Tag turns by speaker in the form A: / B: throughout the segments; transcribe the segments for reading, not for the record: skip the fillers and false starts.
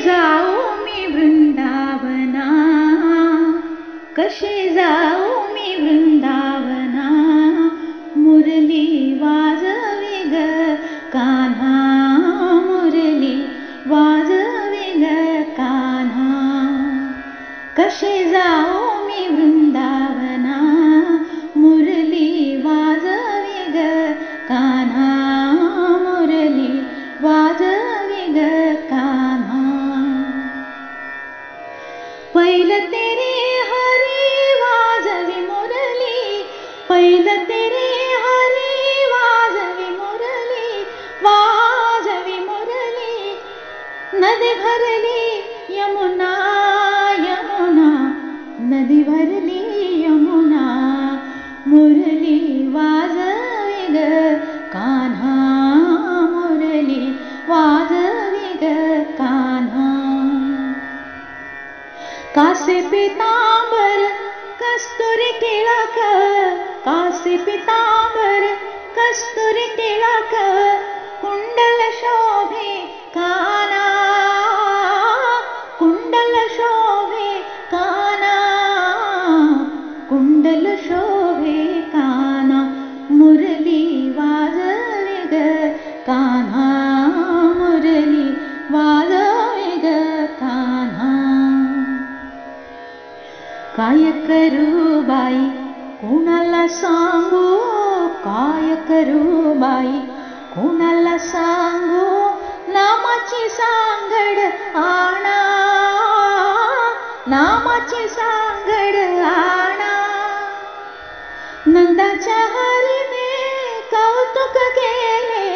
A: जाऊ मी वृंदावना, कशी जाऊ मी वृंदावना, मुरली वाजवी ग कान्हा, मुरली वाजवी ग कान्हा, कशी जाऊ मी वृंदावना, मुरली वाजवी ग कान्हा, मुरली वाजवी ग कान्हा. पैल तेरे हरी वाजवी मुरली, पैल तेरे हरी वाजवी मुरली, वाजवी मुरली, नदी भरली यमुना, यमुना, नदी भरली यमुना, मुरली वाजवी ग कान्हा, मुरली वाजवी ग कान्हा. कासे पीतांबर कस्तुरी टिळक, कासे पीतांबर कस्तुरी टिळक, कुंडल शोभे काना, कुंडल शोभे काना, कुंडल शोभे काना, मुरली वाजवी ग कान्हा, मुरली वाजवी ग कान्हा. काय करू बाई कोणाला सांगू, काय करू बाई कोणाला सांगू, नामाची सांगड आणा, नामाची सांगड आणा. नंदाच्या हरीने कौतुक केले,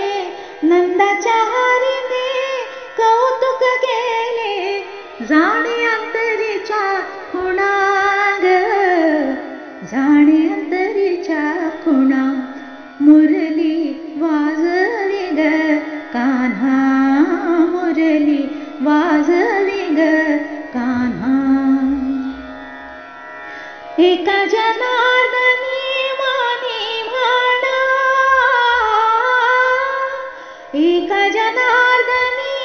A: नंदाच्या हरीने कौतुक केले, जाणे अंतरीच्या खुणा ग, जाणे अंतरीच्या खुणा, मुरली वाजवी ग कान्हा, मुरली वाजवी ग कान्हा. एका जनार्दनी मानी म्हणा, एका जनार्दनी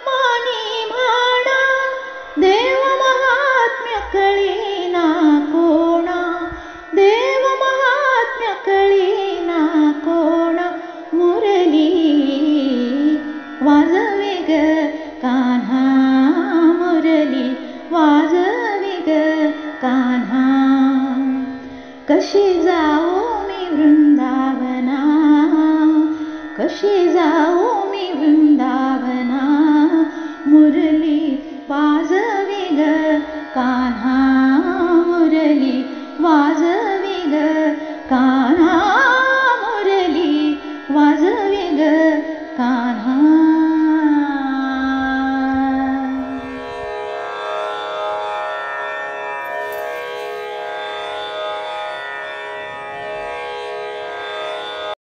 A: मानी म्हणा, देव महात्म्य कळीना कोणा, देव महात्म्य कळीना कोणा, मुरली वाजवी ग कान्हा, मुरली वाजवी ग कान्हा. कशी जाऊ मी वृंदावना, कशी जाऊ मी वृंदावना,